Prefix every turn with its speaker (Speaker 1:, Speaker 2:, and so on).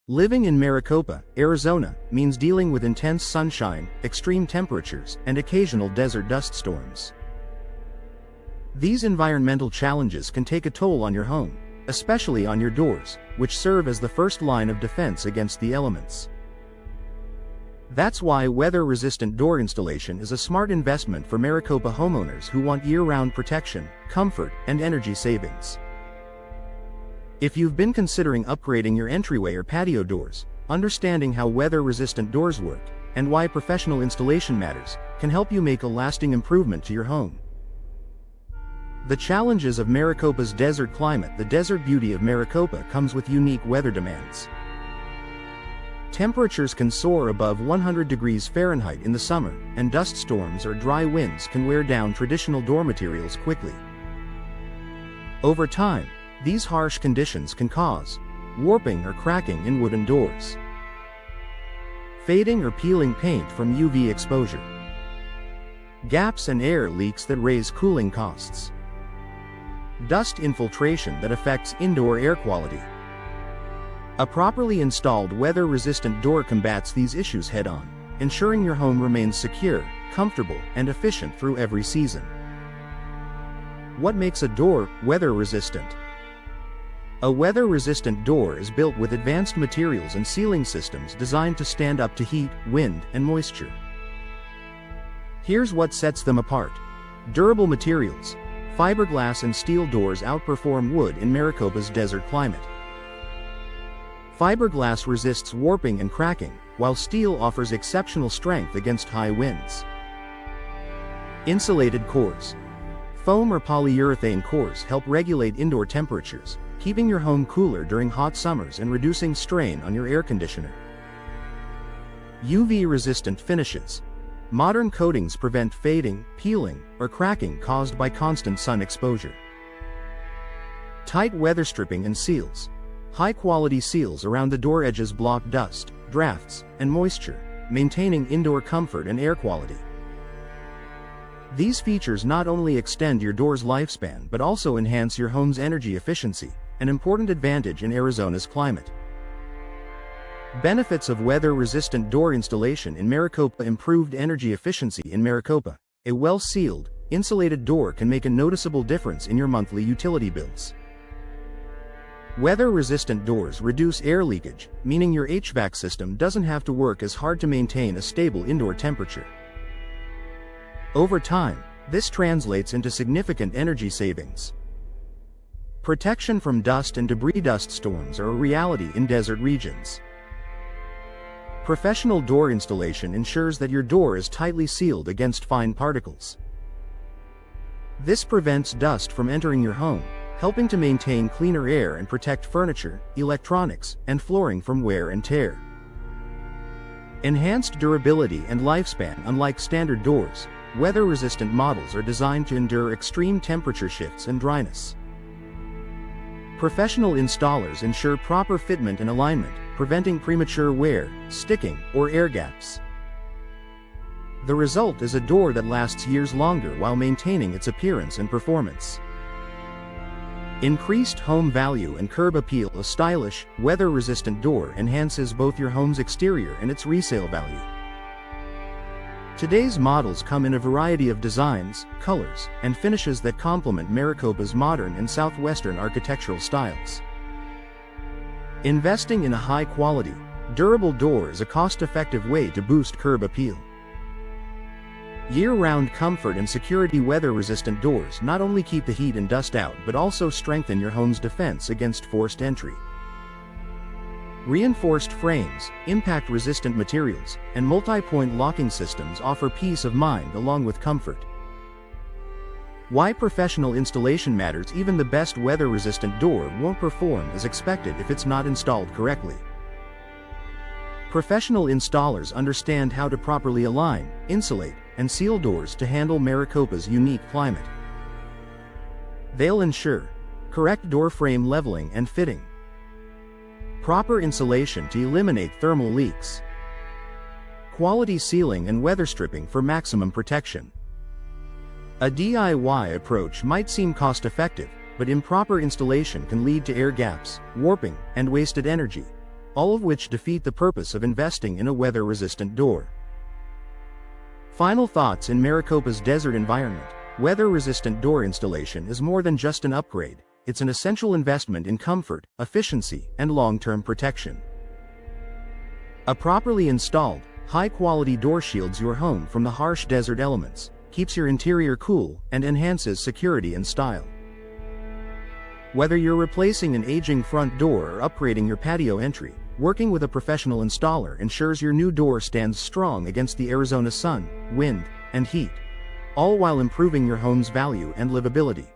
Speaker 1: Living in Maricopa, Arizona, means dealing with intense sunshine, extreme temperatures, and occasional desert dust storms. These environmental challenges can take a toll on your home, especially on your doors, which serve as the first line of defense against the elements. That's why weather-resistant door installation is a smart investment for Maricopa homeowners who want year-round protection, comfort, and energy savings. If you've been considering upgrading your entryway or patio doors, understanding how weather-resistant doors work, and why professional installation matters, can help you make a lasting improvement to your home. The challenges of Maricopa's desert climate. The desert beauty of Maricopa comes with unique weather demands. Temperatures can soar above 100 degrees Fahrenheit in the summer, and dust storms or dry winds can wear down traditional door materials quickly. Over time, these harsh conditions can cause warping or cracking in wooden doors, fading or peeling paint from UV exposure, gaps and air leaks that raise cooling costs, dust infiltration that affects indoor air quality. A properly installed weather-resistant door combats these issues head-on, ensuring your home remains secure, comfortable, and efficient through every season. What makes a door weather-resistant? A weather-resistant door is built with advanced materials and sealing systems designed to stand up to heat, wind, and moisture. Here's what sets them apart. Durable materials. Fiberglass and steel doors outperform wood in Maricopa's desert climate. Fiberglass resists warping and cracking, while steel offers exceptional strength against high winds. Insulated cores. Foam or polyurethane cores help regulate indoor temperatures, keeping your home cooler during hot summers and reducing strain on your air conditioner. UV-resistant finishes. Modern coatings prevent fading, peeling, or cracking caused by constant sun exposure. Tight weather stripping and seals. High-quality seals around the door edges block dust, drafts, and moisture, maintaining indoor comfort and air quality. These features not only extend your door's lifespan but also enhance your home's energy efficiency, an important advantage in Arizona's climate. Benefits of weather-resistant door installation in Maricopa. Improved energy efficiency in Maricopa. A well-sealed, insulated door can make a noticeable difference in your monthly utility bills. Weather-resistant doors reduce air leakage, meaning your HVAC system doesn't have to work as hard to maintain a stable indoor temperature. Over time, this translates into significant energy savings. Protection from dust and debris. Dust storms are a reality in desert regions. Professional door installation ensures that your door is tightly sealed against fine particles. This prevents dust from entering your home, helping to maintain cleaner air and protect furniture, electronics, and flooring from wear and tear. Enhanced durability and lifespan. Unlike standard doors, weather-resistant models are designed to endure extreme temperature shifts and dryness. Professional installers ensure proper fitment and alignment, preventing premature wear, sticking, or air gaps. The result is a door that lasts years longer while maintaining its appearance and performance. Increased home value and curb appeal. A stylish, weather-resistant door enhances both your home's exterior and its resale value. Today's models come in a variety of designs, colors, and finishes that complement Maricopa's modern and southwestern architectural styles. Investing in a high-quality, durable door is a cost-effective way to boost curb appeal. Year-round comfort and security. Weather-resistant doors not only keep the heat and dust out but also strengthen your home's defense against forced entry. Reinforced frames, impact-resistant materials, and multi-point locking systems offer peace of mind along with comfort. Why professional installation matters. Even the best weather-resistant door won't perform as expected if it's not installed correctly. Professional installers understand how to properly align, insulate, and seal doors to handle Maricopa's unique climate. They'll ensure correct door frame leveling and fitting, proper insulation to eliminate thermal leaks, quality sealing and weather stripping for maximum protection. A DIY approach might seem cost-effective, but improper installation can lead to air gaps, warping, and wasted energy, all of which defeat the purpose of investing in a weather-resistant door. Final thoughts: in Maricopa's desert environment, weather-resistant door installation is more than just an upgrade. It's an essential investment in comfort, efficiency, and long-term protection. A properly installed, high-quality door shields your home from the harsh desert elements, keeps your interior cool, and enhances security and style. Whether you're replacing an aging front door or upgrading your patio entry, working with a professional installer ensures your new door stands strong against the Arizona sun, wind, and heat, all while improving your home's value and livability.